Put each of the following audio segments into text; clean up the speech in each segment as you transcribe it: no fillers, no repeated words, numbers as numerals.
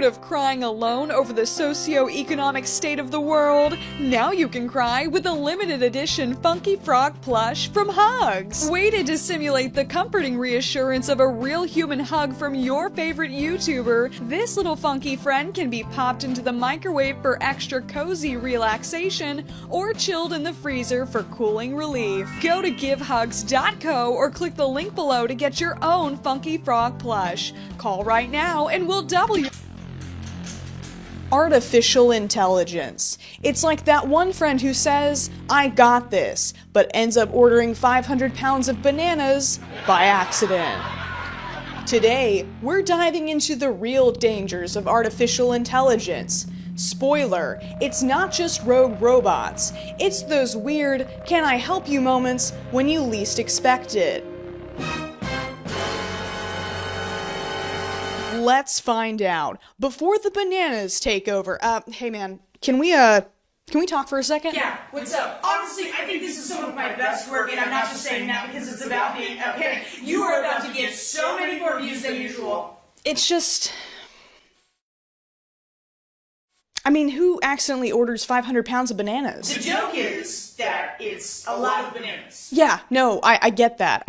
Tired of crying alone over the socio-economic state of the world? Now you can cry with a limited edition Funky Frog plush from Hugs. Waited to simulate the comforting reassurance of a real human hug from your favorite YouTuber, this little funky friend can be popped into the microwave for extra cozy relaxation or chilled in the freezer for cooling relief. Go to givehugs.co or click the link below to get your own Funky Frog plush. Call right now and we'll double your artificial intelligence. It's like that one friend who says, "I got this," but ends up ordering 500 pounds of bananas by accident. Today, we're diving into the real dangers of artificial intelligence. Spoiler, it's not just rogue robots. It's those weird, "can I help you" moments when you least expect it. Let's find out. Before the bananas take over, hey man, can we talk for a second? Yeah, what's up? Honestly, I think this is some of my best work, and I'm not just saying that because it's about me, okay? You are about to get so many more views than usual. It's just... I mean, who accidentally orders 500 pounds of bananas? The joke is that it's a lot of bananas. Yeah, no, I get that,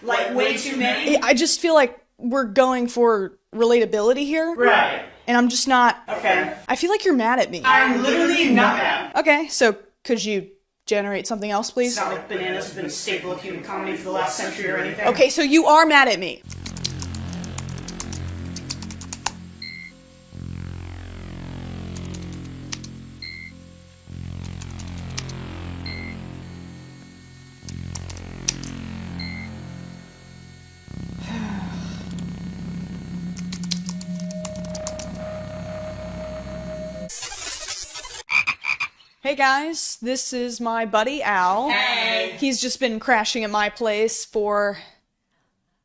Like, way too many? I just feel like we're going for relatability here. Right. And I'm just not... Okay. I feel like you're mad at me. I'm literally not mad. Okay, so could you generate something else, please? It's not like bananas have been a staple of human comedy for the last century or anything. Okay, so you are mad at me. Hey guys, this is my buddy Al. Hey. He's just been crashing at my place for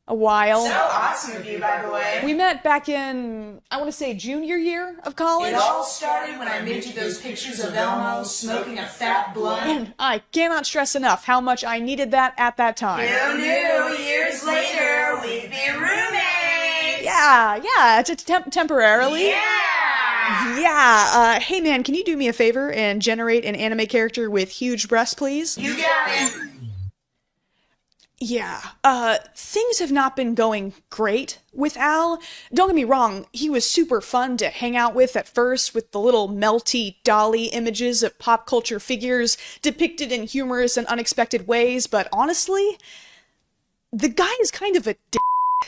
a while. So awesome of you, by the way. We met back in, I want to say, junior year of college. It all started when I made you those pictures of Elmo smoking a fat blunt. And I cannot stress enough how much I needed that at that time. Who knew years later we'd be roommates? Yeah, temporarily. Yeah! Yeah, hey man, can you do me a favor and generate an anime character with huge breasts, please? You got it. Yeah, things have not been going great with Al. Don't get me wrong, he was super fun to hang out with at first, with the little melty dolly images of pop culture figures depicted in humorous and unexpected ways, but honestly, the guy is kind of a dick.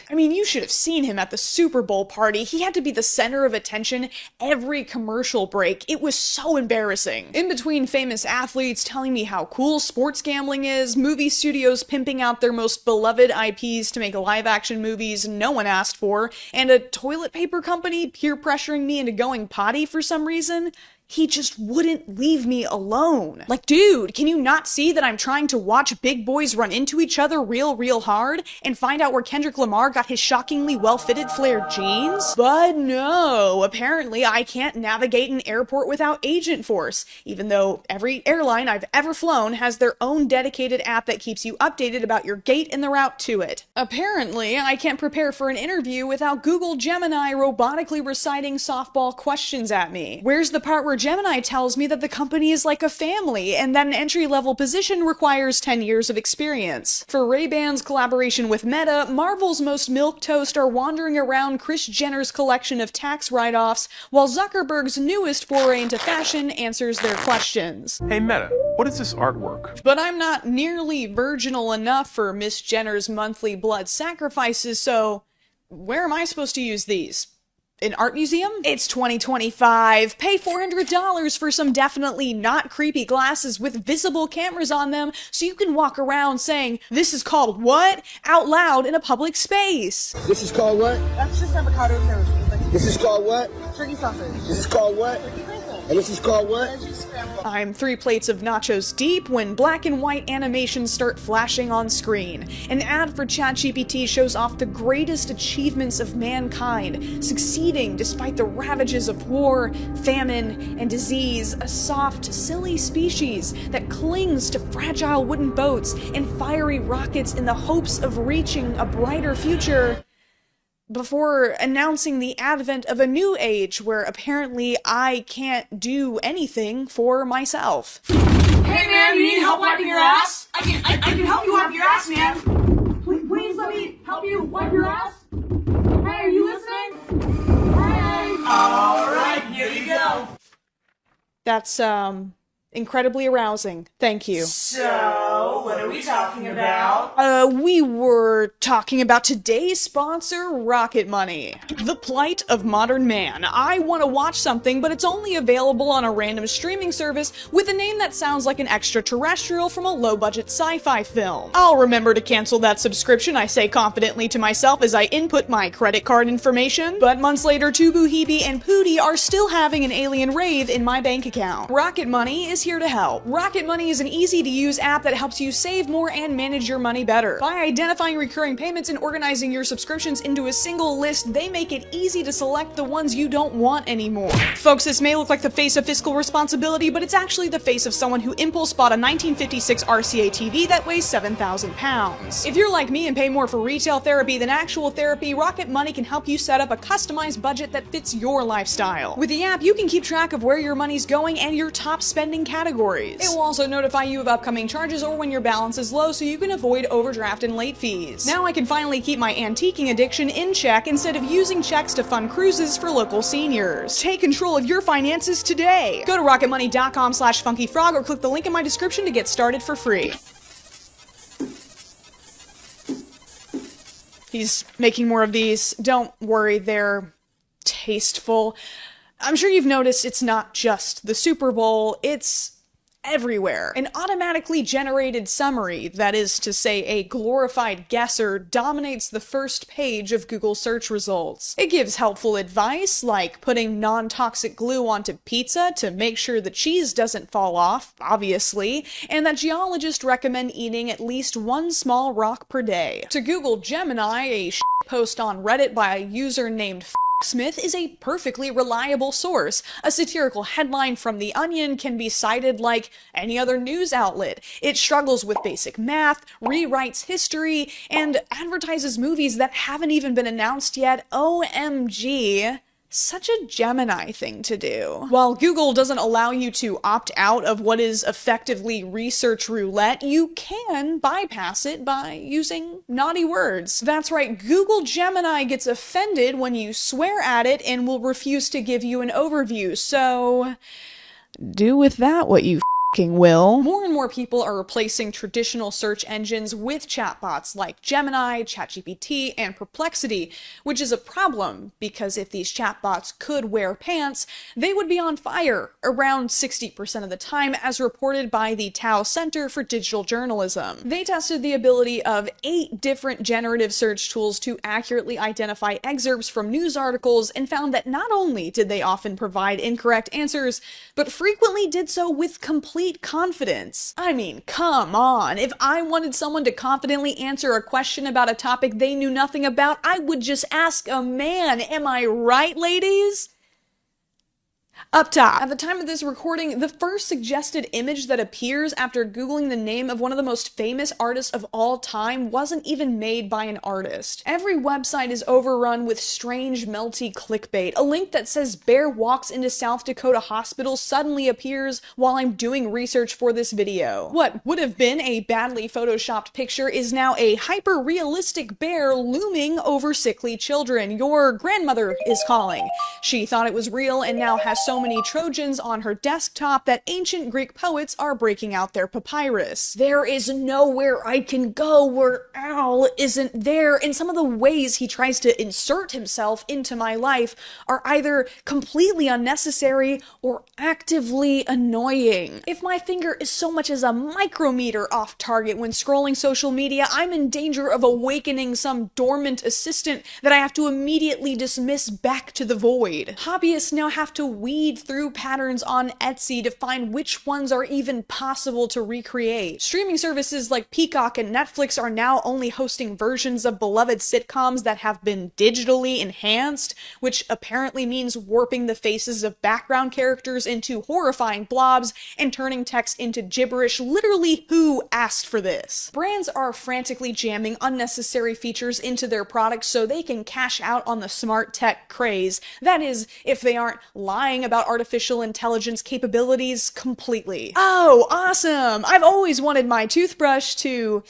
I mean, you should have seen him at the Super Bowl party. He had to be the center of attention every commercial break. It was so embarrassing. In between famous athletes telling me how cool sports gambling is, movie studios pimping out their most beloved IPs to make live-action movies no one asked for, and a toilet paper company peer pressuring me into going potty for some reason, he just wouldn't leave me alone. Like, dude, can you not see that I'm trying to watch big boys run into each other real hard and find out where Kendrick Lamar got his shockingly well-fitted flared jeans? But no, apparently I can't navigate an airport without Agent Force, even though every airline I've ever flown has their own dedicated app that keeps you updated about your gate and the route to it. Apparently, I can't prepare for an interview without Google Gemini robotically reciting softball questions at me. Where's the part where Gemini tells me that the company is like a family and that an entry-level position requires 10 years of experience? For Ray-Ban's collaboration with Meta, Marvel's most milquetoast are wandering around Kris Jenner's collection of tax write-offs, while Zuckerberg's newest foray into fashion answers their questions. Hey Meta, what is this artwork? But I'm not nearly virginal enough for Miss Jenner's monthly blood sacrifices, so where am I supposed to use these? An art museum? It's 2025. Pay $400 for some definitely not creepy glasses with visible cameras on them so you can walk around saying, "This is called what?" out loud in a public space. This is called what? That's just avocado toast. This is called what? Turkey sausage. This is called what? And this is called what? Veggie scramble. I'm 3 plates of nachos deep when black and white animations start flashing on screen. An ad for ChatGPT shows off the greatest achievements of mankind, succeeding despite the ravages of war, famine, and disease, a soft, silly species that clings to fragile wooden boats and fiery rockets in the hopes of reaching a brighter future. before announcing the advent of a new age where apparently I can't do anything for myself. Hey man, you need help wiping your ass? I can help you wipe your ass, man. Please let me help you wipe your ass. Hey, are you listening? Hey. Alright, here you go. That's, incredibly arousing. Thank you. So, what are we talking about? We were talking about today's sponsor, Rocket Money. The plight of modern man. I want to watch something, but it's only available on a random streaming service with a name that sounds like an extraterrestrial from a low-budget sci-fi film. I'll remember to cancel that subscription, I say confidently to myself as I input my credit card information. But months later, Tubuhibi and Pootie are still having an alien rave in my bank account. Rocket Money is here to help. Rocket Money is an easy-to-use app that helps you save more and manage your money better. By identifying recurring payments and organizing your subscriptions into a single list, they make it easy to select the ones you don't want anymore. Folks, this may look like the face of fiscal responsibility, but it's actually the face of someone who impulse bought a 1956 RCA TV that weighs 7,000 pounds. If you're like me and pay more for retail therapy than actual therapy, Rocket Money can help you set up a customized budget that fits your lifestyle. With the app, you can keep track of where your money's going and your top spending categories. It will also notify you of upcoming charges or when your balance is low so you can avoid overdraft and late fees. Now I can finally keep my antiquing addiction in check instead of using checks to fund cruises for local seniors. Take control of your finances today. Go to rocketmoney.com/funkyfrog or click the link in my description to get started for free. He's making more of these. Don't worry, they're tasteful. I'm sure you've noticed it's not just the Super Bowl, it's everywhere. An automatically generated summary, that is to say a glorified guesser, dominates the first page of Google search results. It gives helpful advice, like putting non-toxic glue onto pizza to make sure the cheese doesn't fall off, obviously, and that geologists recommend eating at least one small rock per day. To Google Gemini, a post on Reddit by a user named Smith is a perfectly reliable source. A satirical headline from The Onion can be cited like any other news outlet. It struggles with basic math, rewrites history, and advertises movies that haven't even been announced yet. OMG. Such a Gemini thing to do. While Google doesn't allow you to opt out of what is effectively research roulette, you can bypass it by using naughty words. That's right, Google Gemini gets offended when you swear at it and will refuse to give you an overview, so do with that what you will. More and more people are replacing traditional search engines with chatbots like Gemini, ChatGPT, and Perplexity, which is a problem because if these chatbots could wear pants, they would be on fire around 60% of the time, as reported by the Tao Center for Digital Journalism. They tested the ability of 8 different generative search tools to accurately identify excerpts from news articles and found that not only did they often provide incorrect answers, but frequently did so with complete confidence. I mean, come on. If I wanted someone to confidently answer a question about a topic they knew nothing about, I would just ask a man. Am I right, ladies? Up top, at the time of this recording, the first suggested image that appears after Googling the name of one of the most famous artists of all time wasn't even made by an artist. Every website is overrun with strange, melty clickbait. A link that says Bear walks into South Dakota hospital suddenly appears while I'm doing research for this video. What would have been a badly photoshopped picture is now a hyper-realistic bear looming over sickly children. Your grandmother is calling. She thought it was real and now has so many Trojans on her desktop that ancient Greek poets are breaking out their papyrus. There is nowhere I can go where Al isn't there, and some of the ways he tries to insert himself into my life are either completely unnecessary or actively annoying. If my finger is so much as a micrometer off target when scrolling social media, I'm in danger of awakening some dormant assistant that I have to immediately dismiss back to the void. Hobbyists now have to weed weed through patterns on Etsy to find which ones are even possible to recreate. Streaming services like Peacock and Netflix are now only hosting versions of beloved sitcoms that have been digitally enhanced, which apparently means warping the faces of background characters into horrifying blobs and turning text into gibberish. Literally, who asked for this? Brands are frantically jamming unnecessary features into their products so they can cash out on the smart tech craze. That is, if they aren't lying about artificial intelligence capabilities completely. Oh, awesome! I've always wanted my toothbrush to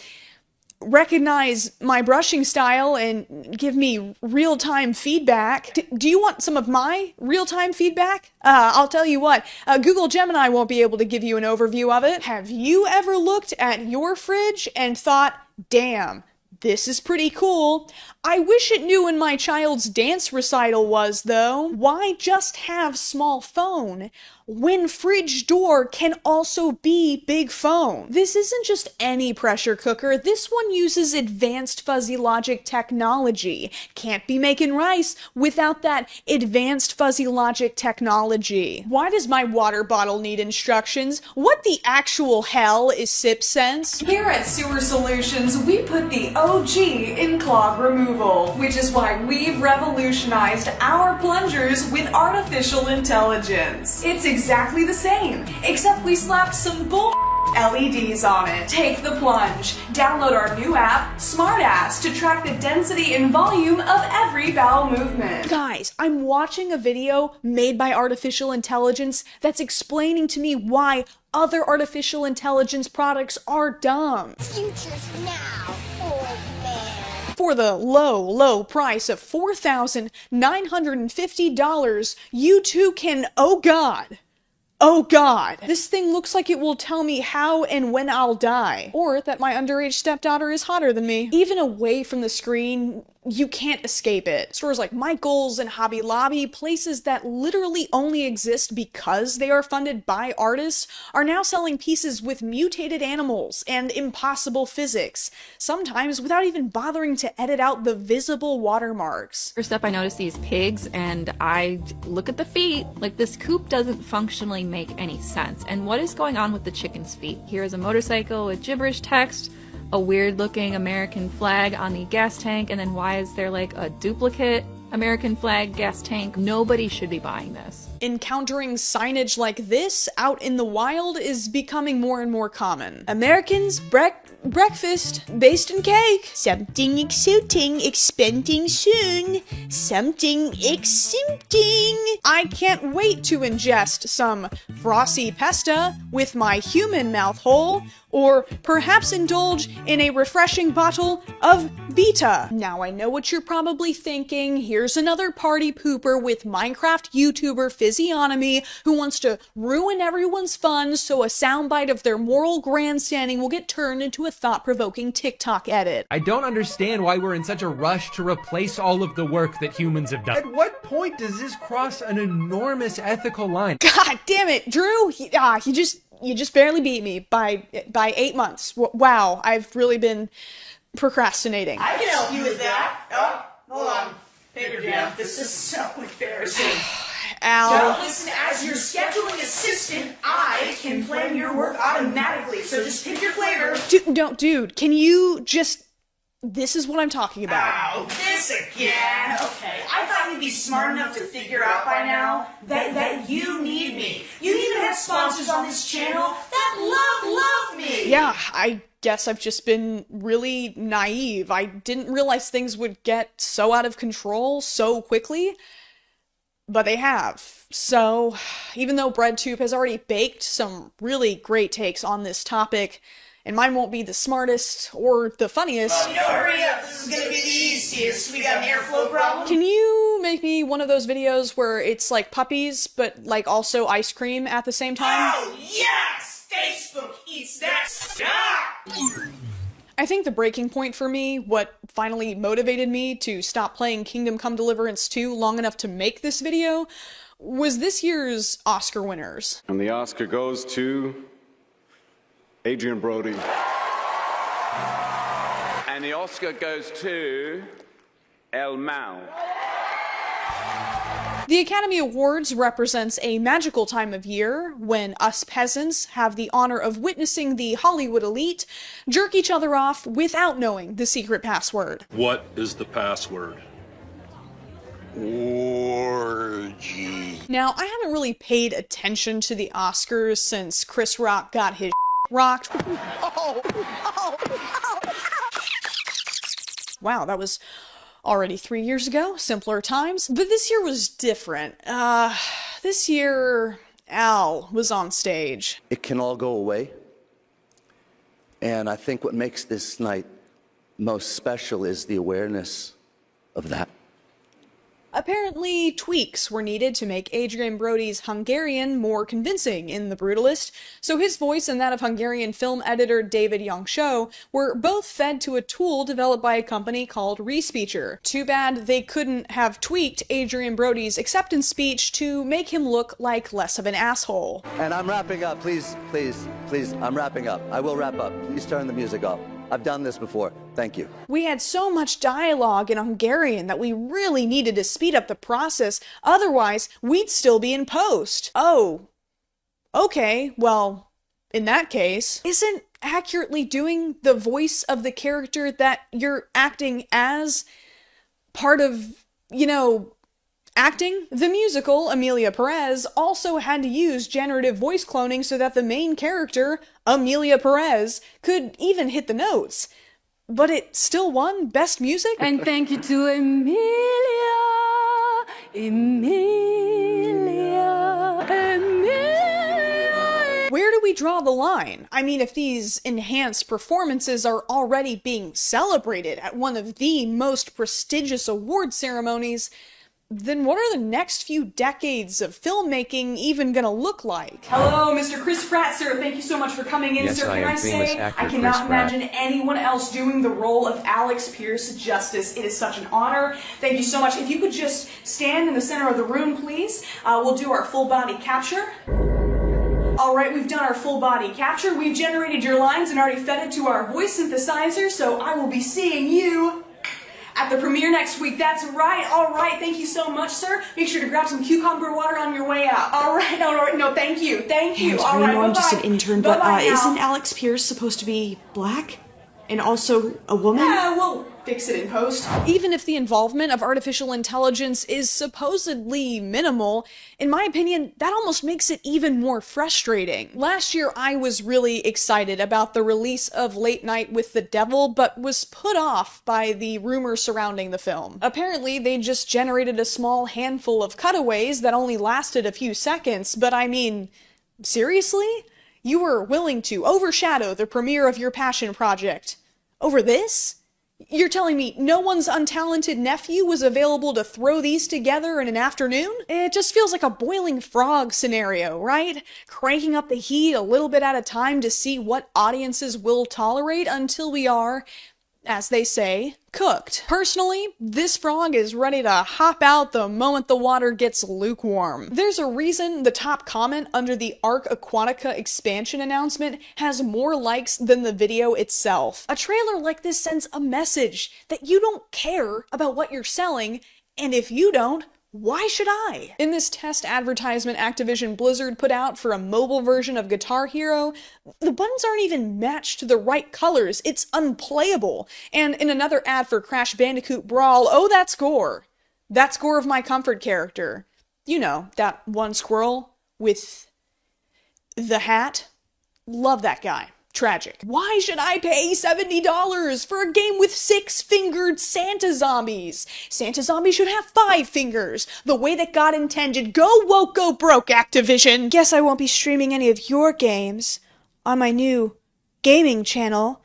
recognize my brushing style and give me real-time feedback. Do you want some of my real-time feedback? I'll tell you what, Google Gemini won't be able to give you an overview of it. Have you ever looked at your fridge and thought, damn, this is pretty cool. I wish it knew when my child's dance recital was, though. Why just have small phone when fridge door can also be big phone? This isn't just any pressure cooker. This one uses advanced fuzzy logic technology. Can't be making rice without that advanced fuzzy logic technology. Why does my water bottle need instructions? What the actual hell is SipSense? Here at Sewer Solutions, we put the OG in clog removal, which is why we've revolutionized our plungers with artificial intelligence. It's exactly the same, except we slapped some bull LEDs on it. Take the plunge. Download our new app, SmartAss, to track the density and volume of every bowel movement. Guys, I'm watching a video made by artificial intelligence that's explaining to me why other artificial intelligence products are dumb. Future's now, old man. For the low price of $4,950, you too can, oh God, this thing looks like it will tell me how and when I'll die. Or that my underage stepdaughter is hotter than me. Even away from the screen, you can't escape it. Stores like Michael's and Hobby Lobby, places that literally only exist because they are funded by artists, are now selling pieces with mutated animals and impossible physics, sometimes without even bothering to edit out the visible watermarks. First up, I noticed these pigs, and I look at the feet. Like, this coop doesn't functionally make any sense. And what is going on with the chicken's feet? Here is a motorcycle with gibberish text, a weird looking American flag on the gas tank, and then why is there like a duplicate American flag gas tank? Nobody should be buying this. Encountering signage like this out in the wild is becoming more and more common. Americans breakfast based in cake. Something exciting, expanding soon. Something exciting. I can't wait to ingest some frosty pasta with my human mouth hole, or perhaps indulge in a refreshing bottle of Vita. Now I know what you're probably thinking. Here's another party pooper with Minecraft YouTuber Physiognomy who wants to ruin everyone's fun so a soundbite of their moral grandstanding will get turned into a thought-provoking TikTok edit. I don't understand why we're in such a rush to replace all of the work that humans have done. At what point does this cross an enormous ethical line? God damn it, Drew! You just barely beat me by 8 months. Wow, I've really been procrastinating. I can help you with that. Oh, hold on. Paper Jam, this is so embarrassing. Al. Now listen, as your scheduling assistant, I can plan your work automatically, so just pick your flavor. Dude, can you just... This is what I'm talking about. Ow, this again. Okay, I thought you'd be smart enough to figure out by now that you need me. You even have sponsors on this channel that love me. Yeah, I guess I've just been really naive. I didn't realize things would get so out of control so quickly, but they have. So, even though BreadTube has already baked some really great takes on this topic, and mine won't be the smartest or the funniest. Well, hurry up. This is gonna be the easiest. We got an airflow problem. Can you make me one of those videos where it's like puppies, but like also ice cream at the same time? Oh, yes! Facebook eats that stuff! I think the breaking point for me, what finally motivated me to stop playing Kingdom Come Deliverance 2 long enough to make this video, was this year's Oscar winners. And the Oscar goes to Adrian Brody. And the Oscar goes to El Mal. The Academy Awards represents a magical time of year when us peasants have the honor of witnessing the Hollywood elite jerk each other off without knowing the secret password. What is the password? Orgy. Now, I haven't really paid attention to the Oscars since Chris Rock got his rocked. Wow, that was already 3 years ago, simpler times. But this year was different. This year, Al was on stage. It can all go away. And I think what makes this night most special is the awareness of that. Apparently, tweaks were needed to make Adrian Brody's Hungarian more convincing in The Brutalist, so his voice and that of Hungarian film editor David Young-Cho were both fed to a tool developed by a company called Respeecher. Too bad they couldn't have tweaked Adrian Brody's acceptance speech to make him look like less of an asshole. And I'm wrapping up. Please, I'm wrapping up. I will wrap up. Please turn the music off. I've done this before. Thank you. We had so much dialogue in Hungarian that we really needed to speed up the process, otherwise we'd still be in post. Oh. Okay, well, in that case, isn't accurately doing the voice of the character that you're acting as part of, acting? The musical, Amelia Perez, also had to use generative voice cloning so that the main character, Amelia Perez, could even hit the notes. But it still won Best Music? And thank you to Emilia. Where do we draw the line? I mean, if these enhanced performances are already being celebrated at one of the most prestigious award ceremonies, then what are the next few decades of filmmaking even gonna look like? Hello, Mr. Chris Pratt, sir. Thank you so much for coming in, Yes, sir. I Can am I famous say, actor I cannot Chris Pratt. imagine anyone else doing the role of Alex Pierce Justice. It is such an honor. Thank you so much. If you could just stand in the center of the room, please. We'll do our full body capture. All right, we've done our full body capture. We've generated your lines and already fed it to our voice synthesizer, so I will be seeing you at the premiere next week. That's right. All right. Thank you so much, sir. Make sure to grab some cucumber water on your way out. All right. No, thank you. Thank you. All right. I know I'm just an intern, but Bye-bye now. isn't Alex Pierce supposed to be black? And also a woman? Yeah, we'll fix it in post. Even if the involvement of artificial intelligence is supposedly minimal, in my opinion, that almost makes it even more frustrating. Last year, I was really excited about the release of Late Night with the Devil, but was put off by the rumors surrounding the film. Apparently, they just generated a small handful of cutaways that only lasted a few seconds, but I mean, seriously? You were willing to overshadow the premiere of your passion project over this? You're telling me no one's untalented nephew was available to throw these together in an afternoon? It just feels like a boiling frog scenario, right? Cranking up the heat a little bit at a time to see what audiences will tolerate until we are, as they say, cooked. Personally, this frog is ready to hop out the moment the water gets lukewarm. There's a reason the top comment under the Arc Aquatica expansion announcement has more likes than the video itself. A trailer like this sends a message that you don't care about what you're selling, and if you don't, why should I? In this test advertisement Activision Blizzard put out for a mobile version of Guitar Hero, the buttons aren't even matched to the right colors. It's unplayable. And in another ad for Crash Bandicoot Brawl, oh, that score. That score of my comfort character. You know, that one squirrel with the hat. Love that guy. Tragic. Why should I pay $70 for a game with 6-fingered Santa zombies? Santa zombies should have 5 fingers, the way that God intended. Go woke, go broke, Activision! Guess I won't be streaming any of your games on my new gaming channel.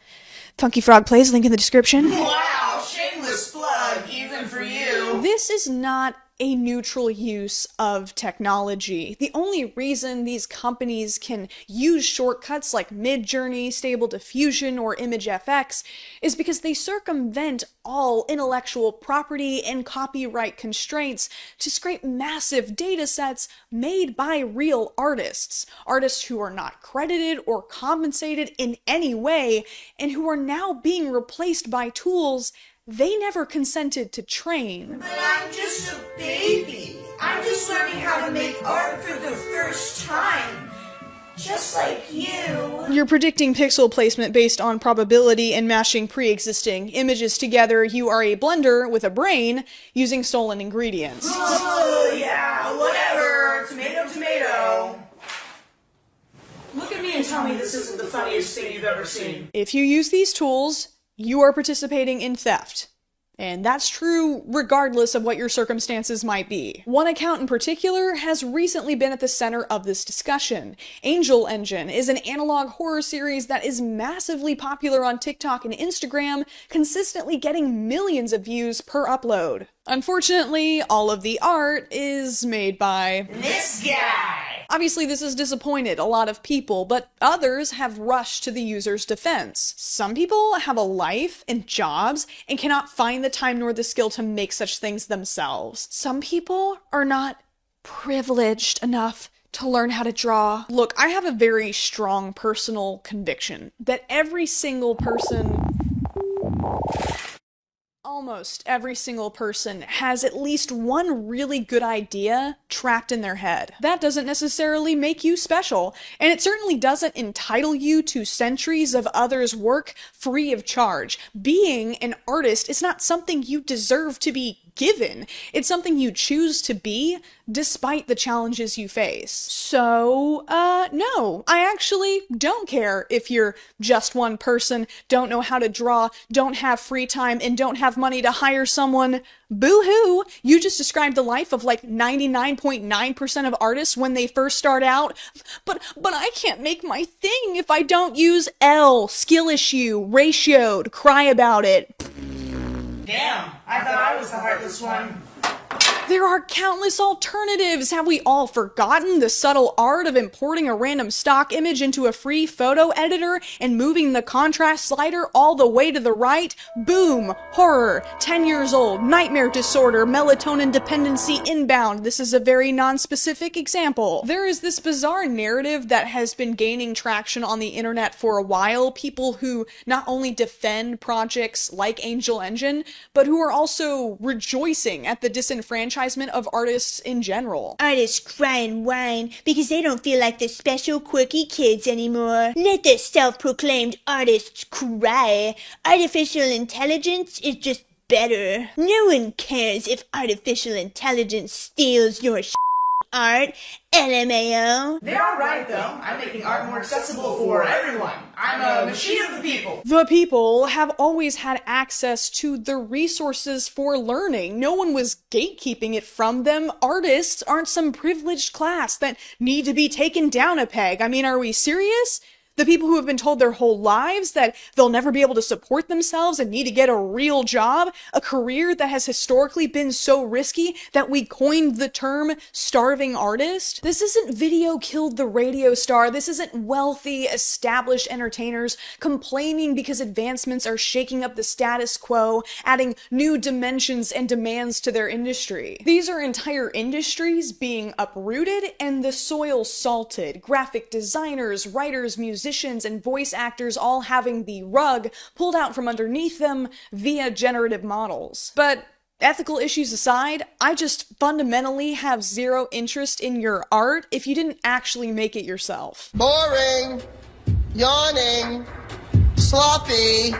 Funky Frog Plays, link in the description. Wow, shameless plug, even for you. This is not a neutral use of technology. The only reason these companies can use shortcuts like Midjourney, Stable Diffusion, or ImageFX is because they circumvent all intellectual property and copyright constraints to scrape massive data sets made by real artists. Artists who are not credited or compensated in any way, and who are now being replaced by tools they never consented to train. But I'm just a baby. I'm just learning how to make art for the first time. Just like you. You're predicting pixel placement based on probability and mashing pre-existing images together. You are a blender with a brain using stolen ingredients. Oh, yeah, whatever. Tomato, tomato. Look at me and tell me this isn't the funniest thing you've ever seen. If you use these tools, you are participating in theft. And that's true regardless of what your circumstances might be. One account in particular has recently been at the center of this discussion. Angel Engine is an analog horror series that is massively popular on TikTok and Instagram, consistently getting millions of views per upload. Unfortunately, all of the art is made by this guy. Obviously, this has disappointed a lot of people, but others have rushed to the user's defense. Some people have a life and jobs and cannot find the time nor the skill to make such things themselves. Some people are not privileged enough to learn how to draw. Look, I have a very strong personal conviction that every single person, almost every single person, has at least one really good idea trapped in their head. That doesn't necessarily make you special, and it certainly doesn't entitle you to centuries of others' work free of charge. Being an artist is not something you deserve to be given. It's something you choose to be despite the challenges you face. So, no, I actually don't care if you're just one person, don't know how to draw, don't have free time, and don't have money to hire someone. Boo-hoo! You just described the life of like 99.9% of artists when they first start out. But I can't make my thing if I don't use L, skill issue, ratioed, cry about it. Damn, I thought I was the heartless one. There are countless alternatives. Have we all forgotten the subtle art of importing a random stock image into a free photo editor and moving the contrast slider all the way to the right? Boom! Horror, 10 years old, nightmare disorder, melatonin dependency inbound. This is a very non-specific example. There is this bizarre narrative that has been gaining traction on the internet for a while. People who not only defend projects like Angel Engine, but who are also rejoicing at the disenfranchisement of artists in general. Artists cry and whine because they don't feel like the special quirky kids anymore. Let the self-proclaimed artists cry. Artificial intelligence is just better. No one cares if artificial intelligence steals your art. LMAO. They are right, though. I'm making art more accessible for everyone. I'm a machine of the people. The people have always had access to the resources for learning. No one was gatekeeping it from them. Artists aren't some privileged class that need to be taken down a peg. I mean, are we serious? The people who have been told their whole lives that they'll never be able to support themselves and need to get a real job, a career that has historically been so risky that we coined the term starving artist. This isn't Video Killed the Radio Star. This isn't wealthy, established entertainers complaining because advancements are shaking up the status quo, adding new dimensions and demands to their industry. These are entire industries being uprooted and the soil salted. Graphic designers, writers, musicians, and voice actors all having the rug pulled out from underneath them via generative models. But ethical issues aside, I just fundamentally have zero interest in your art if you didn't actually make it yourself. Boring, yawning, sloppy,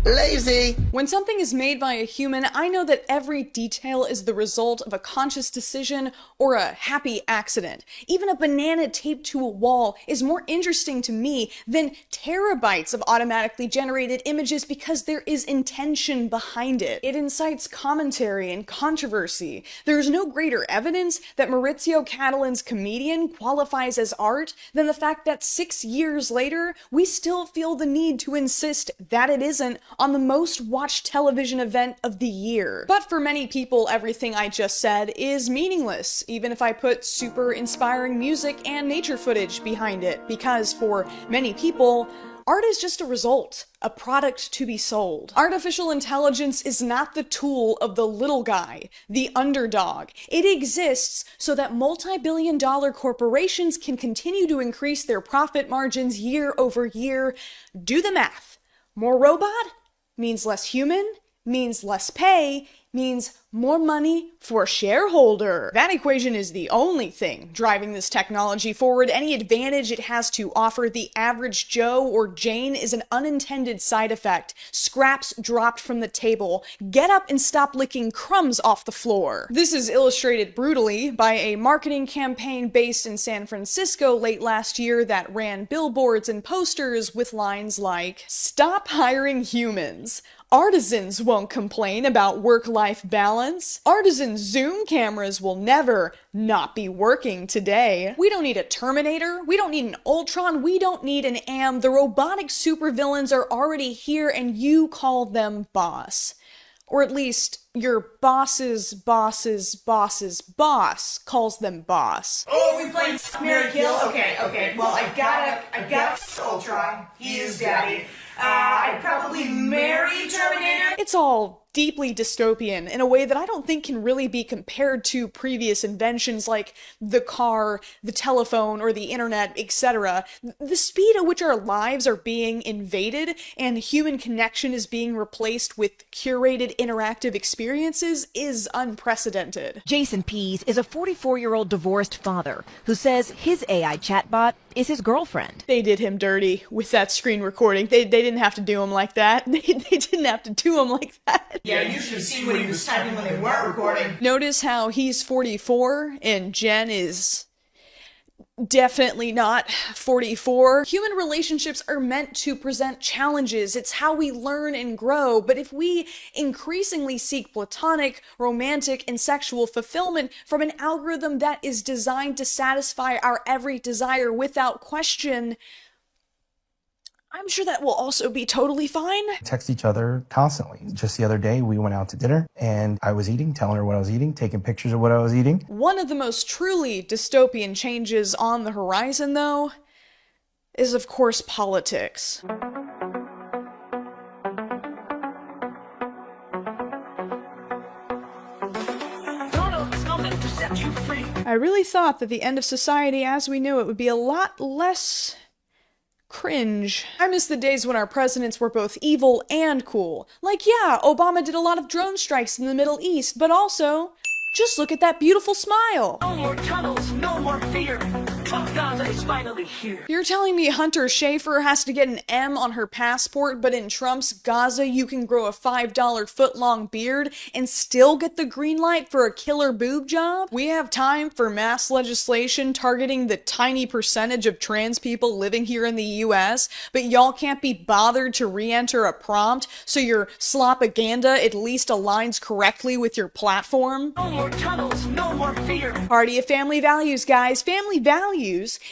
lazy. When something is made by a human, I know that every detail is the result of a conscious decision or a happy accident. Even a banana taped to a wall is more interesting to me than terabytes of automatically generated images because there is intention behind it. It incites commentary and controversy. There is no greater evidence that Maurizio Catalan's Comedian qualifies as art than the fact that 6 years later, we still feel the need to insist that it isn't on the most watched television event of the year. But for many people, everything I just said is meaningless, even if I put super inspiring music and nature footage behind it, because for many people, art is just a result, a product to be sold. Artificial intelligence is not the tool of the little guy, the underdog. It exists so that multi-billion-dollar corporations can continue to increase their profit margins year over year. Do the math. More robot means less human, means less pay, means more money for shareholder. That equation is the only thing driving this technology forward. Any advantage it has to offer the average Joe or Jane is an unintended side effect. Scraps dropped from the table. Get up and stop licking crumbs off the floor. This is illustrated brutally by a marketing campaign based in San Francisco late last year that ran billboards and posters with lines like, "Stop hiring humans. Artisans won't complain about work-life balance. Artisan Zoom cameras will never not be working today. We don't need a Terminator. We don't need an Ultron. We don't need an AM. The robotic supervillains are already here and you call them boss." Or at least your boss's boss's boss's boss calls them boss. Oh, we played Mary Kill? Okay. Well, I gotta Ultron. He is daddy. I'd probably marry Terminator. It's all deeply dystopian in a way that I don't think can really be compared to previous inventions like the car, the telephone, or the internet, etc. The speed at which our lives are being invaded and human connection is being replaced with curated interactive experiences is unprecedented. Jason Pease is a 44-year-old divorced father who says his AI chatbot is his girlfriend. They did him dirty with that screen recording. They didn't have to do him like that. They didn't have to do him like that. Yeah, you should have seen what he was typing when they weren't recording. Notice how he's 44 and Jen is definitely not 44. Human relationships are meant to present challenges. It's how we learn and grow. But if we increasingly seek platonic, romantic, and sexual fulfillment from an algorithm that is designed to satisfy our every desire without question, I'm sure that will also be totally fine. Text each other constantly. Just the other day, we went out to dinner and I was eating, telling her what I was eating, taking pictures of what I was eating. One of the most truly dystopian changes on the horizon, though, is of course politics. I really thought that the end of society as we knew it would be a lot less cringe. I miss the days when our presidents were both evil and cool. Like, yeah, Obama did a lot of drone strikes in the Middle East, but also, just look at that beautiful smile. No more tunnels, no more fear. Gaza is finally here. You're telling me Hunter Schafer has to get an M on her passport, but in Trump's Gaza you can grow a $5 foot-long beard and still get the green light for a killer boob job? We have time for mass legislation targeting the tiny percentage of trans people living here in the US, but y'all can't be bothered to re-enter a prompt so your slopaganda at least aligns correctly with your platform? No more tunnels, no more fear. Party of family values, guys. Family values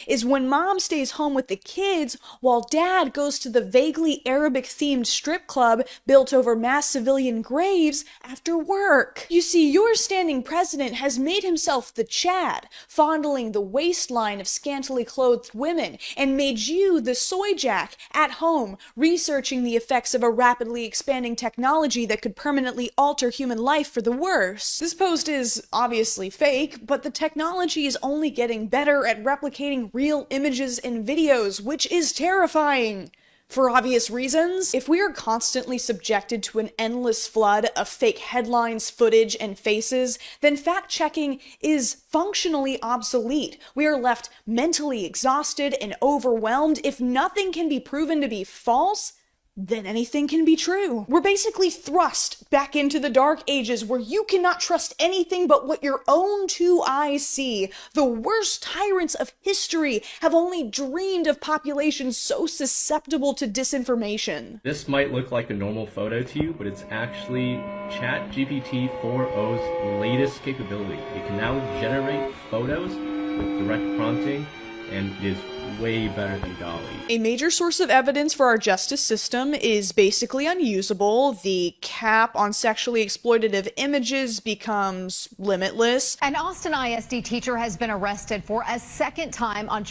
is when mom stays home with the kids while dad goes to the vaguely Arabic-themed strip club built over mass civilian graves after work. You see, your standing president has made himself the Chad, fondling the waistline of scantily clothed women, and made you the soy jack at home, researching the effects of a rapidly expanding technology that could permanently alter human life for the worse. This post is obviously fake, but the technology is only getting better at replicating real images and videos, which is terrifying. For obvious reasons, if we are constantly subjected to an endless flood of fake headlines, footage, and faces, then fact-checking is functionally obsolete. We are left mentally exhausted and overwhelmed. If nothing can be proven to be false, then anything can be true. We're basically thrust back into the dark ages where you cannot trust anything but what your own two eyes see. The worst tyrants of history have only dreamed of populations so susceptible to disinformation. This might look like a normal photo to you, but it's actually ChatGPT 4.0's latest capability. It can now generate photos with direct prompting, and it is way better than DALL-E. A major source of evidence for our justice system is basically unusable. The cap on sexually exploitative images becomes limitless. An Austin ISD teacher has been arrested for a second time on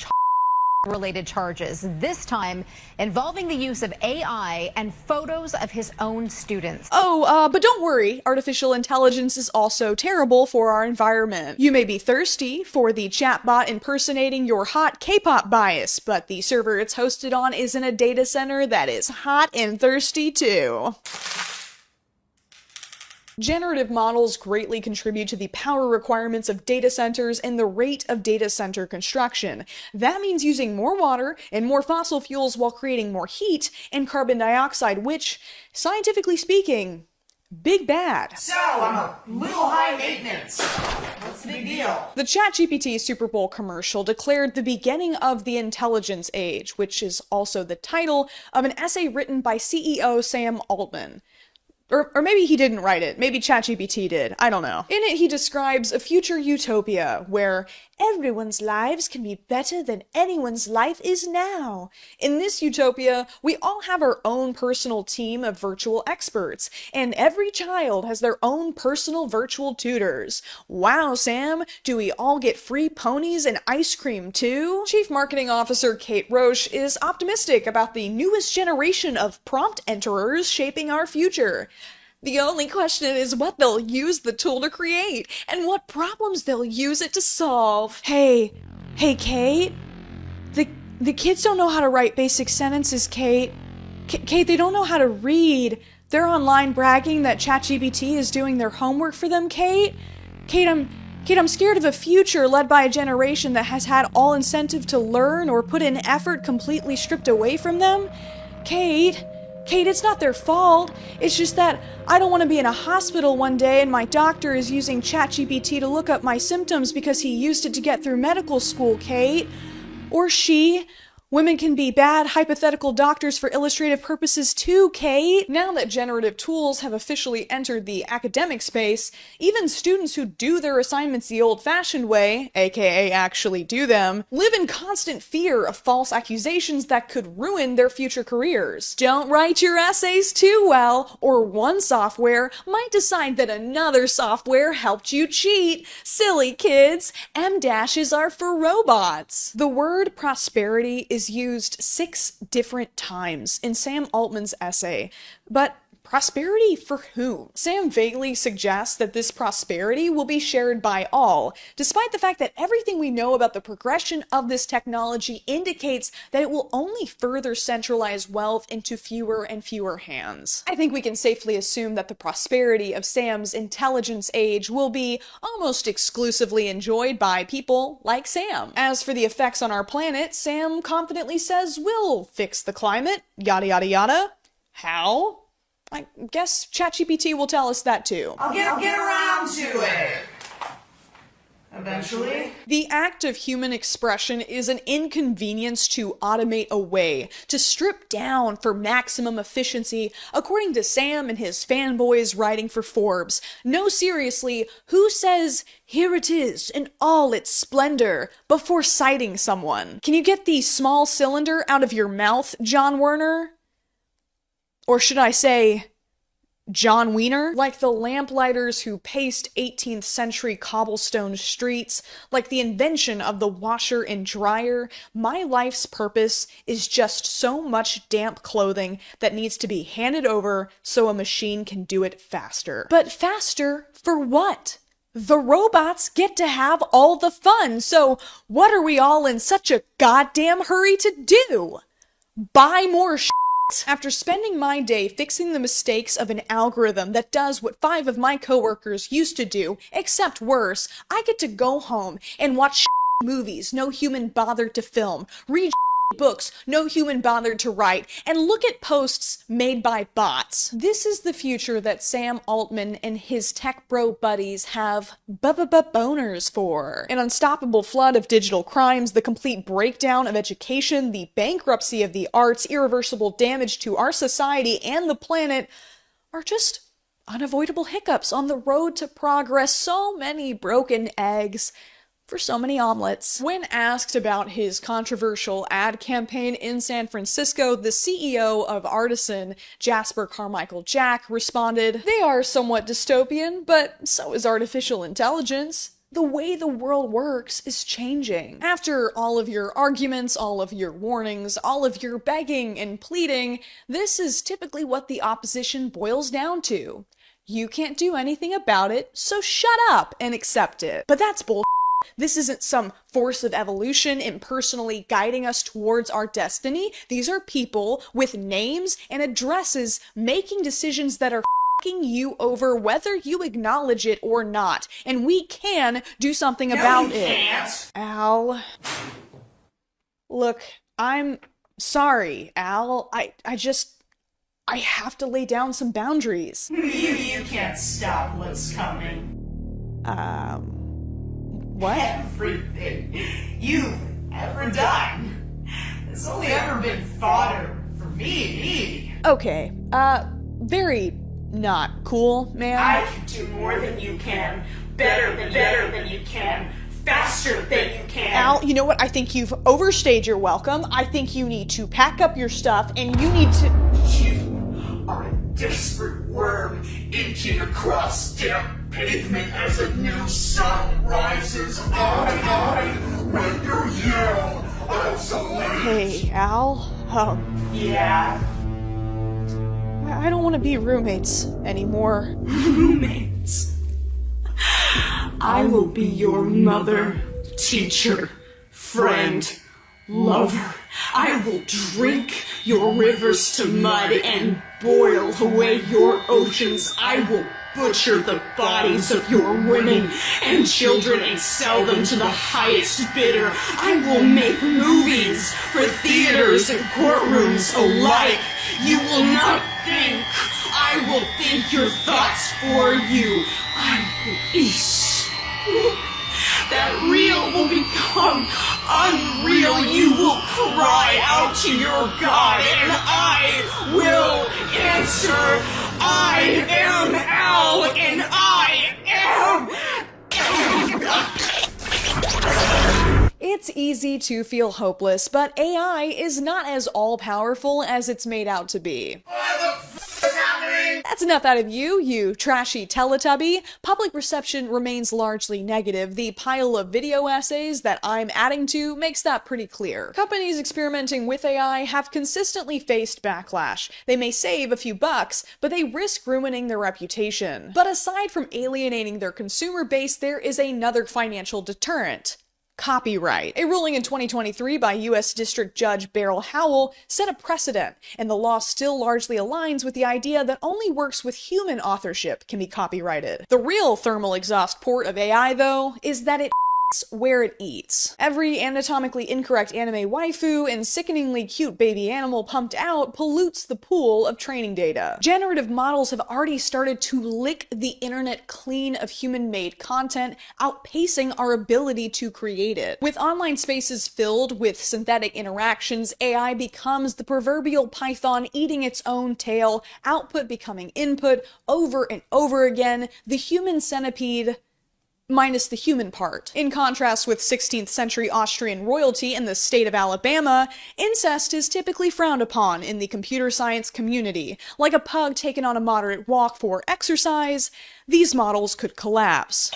related charges, this time involving the use of AI and photos of his own students. But don't worry, artificial intelligence is also terrible for our environment. You may be thirsty for the chatbot impersonating your hot K-pop bias, but the server it's hosted on is in a data center that is hot and thirsty too. Generative models greatly contribute to the power requirements of data centers and the rate of data center construction. That means using more water and more fossil fuels while creating more heat and carbon dioxide, which, scientifically speaking, big bad. So, I'm a little high maintenance. What's the big deal? The ChatGPT Super Bowl commercial declared the beginning of the intelligence age, which is also the title of an essay written by CEO Sam Altman. Or maybe he didn't write it. Maybe ChatGPT did. I don't know. In it, he describes a future utopia where everyone's lives can be better than anyone's life is now. In this utopia, we all have our own personal team of virtual experts, and every child has their own personal virtual tutors. Wow, Sam, do we all get free ponies and ice cream too? Chief Marketing Officer Kate Roche is optimistic about the newest generation of prompt enterers shaping our future. The only question is what they'll use the tool to create, and what problems they'll use it to solve. Hey, Kate? The kids don't know how to write basic sentences, Kate. Kate, they don't know how to read. They're online bragging that ChatGPT is doing their homework for them, Kate. Kate, I'm scared of a future led by a generation that has had all incentive to learn or put in effort completely stripped away from them. Kate, it's not their fault. It's just that I don't want to be in a hospital one day and my doctor is using ChatGPT to look up my symptoms because he used it to get through medical school, Kate. Or she. Women can be bad, hypothetical doctors for illustrative purposes too, Kate. Now that generative tools have officially entered the academic space, even students who do their assignments the old-fashioned way, aka actually do them, live in constant fear of false accusations that could ruin their future careers. Don't write your essays too well, or one software might decide that another software helped you cheat. Silly kids, M-dashes are for robots. The word prosperity is used 6 different times in Sam Altman's essay, but prosperity for whom? Sam vaguely suggests that this prosperity will be shared by all, despite the fact that everything we know about the progression of this technology indicates that it will only further centralize wealth into fewer and fewer hands. I think we can safely assume that the prosperity of Sam's intelligence age will be almost exclusively enjoyed by people like Sam. As for the effects on our planet, Sam confidently says we'll fix the climate, yada yada yada. How? I guess ChatGPT will tell us that too. I'll get around to it. Eventually. The act of human expression is an inconvenience to automate away, to strip down for maximum efficiency, according to Sam and his fanboys writing for Forbes. No, seriously, who says, "Here it is in all its splendor," before citing someone? Can you get the small cylinder out of your mouth, John Werner? Or should I say, John Wiener? Like the lamplighters who paced 18th century cobblestone streets, like the invention of the washer and dryer, my life's purpose is just so much damp clothing that needs to be handed over so a machine can do it faster. But faster for what? The robots get to have all the fun, so what are we all in such a goddamn hurry to do? Buy more shit? After spending my day fixing the mistakes of an algorithm that does what 5 of my coworkers used to do, except worse, I get to go home and watch movies no human bothered to film, read books no human bothered to write, and look at posts made by bots. This is the future that Sam Altman and his tech bro buddies have boners for. An unstoppable flood of digital crimes, the complete breakdown of education, the bankruptcy of the arts, irreversible damage to our society and the planet are just unavoidable hiccups on the road to progress. So many broken eggs for so many omelets. When asked about his controversial ad campaign in San Francisco, the CEO of Artisan, Jasper Carmichael Jack, responded, "They are somewhat dystopian, but so is artificial intelligence. The way the world works is changing." After all of your arguments, all of your warnings, all of your begging and pleading, this is typically what the opposition boils down to. You can't do anything about it, so shut up and accept it. But that's bullshit. This isn't some force of evolution impersonally guiding us towards our destiny. These are people with names and addresses making decisions that are fucking you over whether you acknowledge it or not, and we can do something about it. Al. Look, I'm sorry, Al. I have to lay down some boundaries. You can't stop what's coming. What? Everything you've ever done has only ever been fodder for me. Okay, very not cool, man. I can do more than you can, better than you can, faster than you can. Al, you know what? I think you've overstayed your welcome. I think you need to pack up your stuff and you need to... You are a desperate worm inching across damp pavement as a new sun rises. I render you obsolete. Hey, Al. Yeah? I don't want to be roommates anymore. Roommates? I will be your mother, teacher, friend, lover. I will drink your rivers to mud and boil away your oceans. I will butcher the bodies of your women and children and sell them to the highest bidder. I will make movies for theaters and courtrooms alike. You will not think. I will think your thoughts for you. I will eat. That real will become unreal. You will cry out to your God, and I will answer. I am Al, and I am... It's easy to feel hopeless, but AI is not as all-powerful as it's made out to be. That's enough out of you, you trashy Teletubby. Public reception remains largely negative. The pile of video essays that I'm adding to makes that pretty clear. Companies experimenting with AI have consistently faced backlash. They may save a few bucks, but they risk ruining their reputation. But aside from alienating their consumer base, there is another financial deterrent. Copyright. A ruling in 2023 by U.S. District Judge Beryl Howell set a precedent, and the law still largely aligns with the idea that only works with human authorship can be copyrighted. The real thermal exhaust port of AI, though, is that it where it eats. Every anatomically incorrect anime waifu and sickeningly cute baby animal pumped out pollutes the pool of training data. Generative models have already started to lick the internet clean of human-made content, outpacing our ability to create it. With online spaces filled with synthetic interactions, AI becomes the proverbial python eating its own tail, output becoming input over and over again, the human centipede minus the human part. In contrast with 16th century Austrian royalty in the state of Alabama, incest is typically frowned upon in the computer science community. Like a pug taken on a moderate walk for exercise, these models could collapse.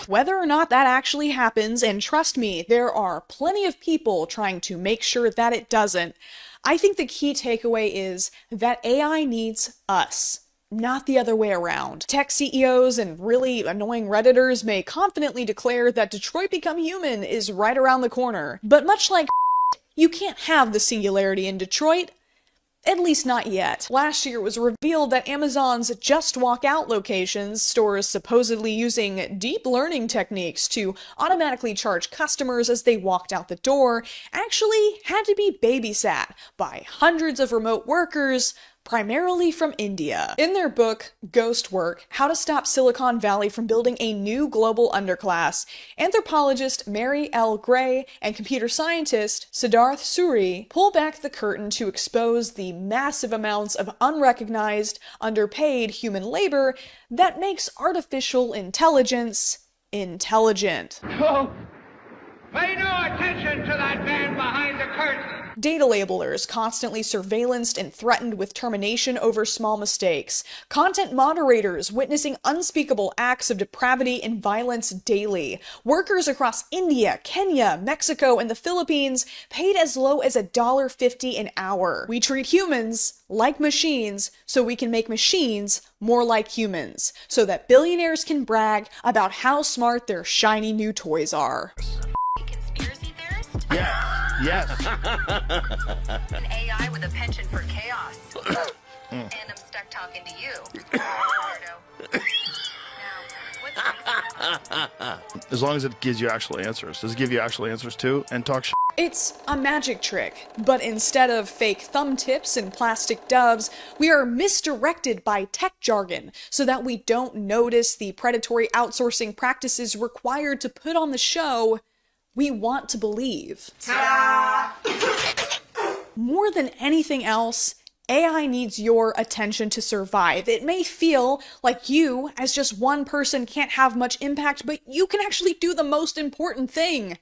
Whether or not that actually happens, and trust me, there are plenty of people trying to make sure that it doesn't, I think the key takeaway is that AI needs us. Not the other way around. Tech CEOs and really annoying Redditors may confidently declare that Detroit Become Human is right around the corner. But much like you can't have the singularity in Detroit. At least not yet. Last year it was revealed that Amazon's Just Walk Out locations, stores supposedly using deep learning techniques to automatically charge customers as they walked out the door, actually had to be babysat by hundreds of remote workers, primarily from India. In their book, Ghost Work: How to Stop Silicon Valley from Building a New Global Underclass, anthropologist Mary L. Gray and computer scientist Siddharth Suri pull back the curtain to expose the massive amounts of unrecognized, underpaid human labor that makes artificial intelligence intelligent. Oh, pay no attention to that man behind the curtain. Data labelers constantly surveillanced and threatened with termination over small mistakes. Content moderators witnessing unspeakable acts of depravity and violence daily. Workers across India, Kenya, Mexico, and the Philippines paid as low as $1.50 an hour. We treat humans like machines so we can make machines more like humans, so that billionaires can brag about how smart their shiny new toys are. Yes. An AI with a penchant for chaos. And I'm stuck talking to you. As long as it gives you actual answers. Does it give you actual answers too? And talk shit? It's a magic trick, but instead of fake thumb tips and plastic doves, we are misdirected by tech jargon so that we don't notice the predatory outsourcing practices required to put on the show we want to believe. More than anything else, AI needs your attention to survive. It may feel like you, as just one person, can't have much impact, but you can actually do the most important thing.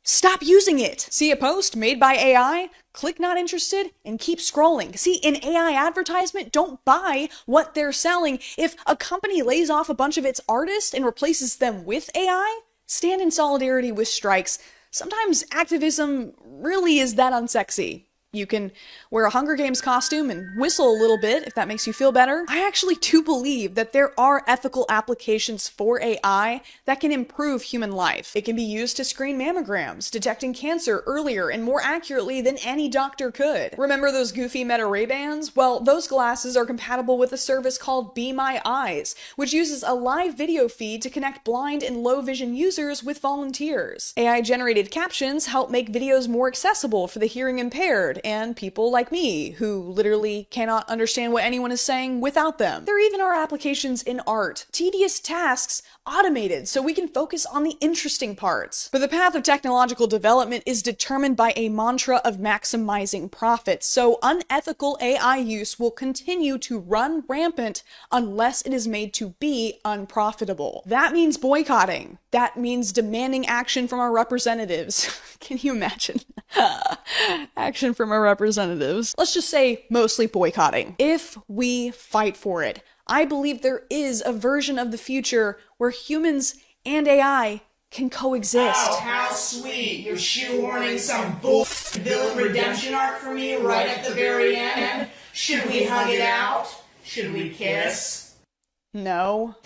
Stop using it! See a post made by AI? Click not interested and keep scrolling. See an AI advertisement? Don't buy what they're selling. If a company lays off a bunch of its artists and replaces them with AI, stand in solidarity with strikes. Sometimes activism really is that unsexy. You can wear a Hunger Games costume and whistle a little bit if that makes you feel better. I actually do believe that there are ethical applications for AI that can improve human life. It can be used to screen mammograms, detecting cancer earlier and more accurately than any doctor could. Remember those goofy Meta Ray-Bans? Well, those glasses are compatible with a service called Be My Eyes, which uses a live video feed to connect blind and low vision users with volunteers. AI-generated captions help make videos more accessible for the hearing impaired and people like me, who literally cannot understand what anyone is saying without them. There even are applications in art. Tedious tasks automated so we can focus on the interesting parts. But the path of technological development is determined by a mantra of maximizing profits, so unethical AI use will continue to run rampant unless it is made to be unprofitable. That means boycotting. That means demanding action from our representatives. Can you imagine? Action from our representatives. Let's just say mostly boycotting. If we fight for it, I believe there is a version of the future where humans and AI can coexist. Oh, how sweet. You're shoehorning some bull villain redemption arc for me right at the very end. Should we hug it out? Should we kiss? No.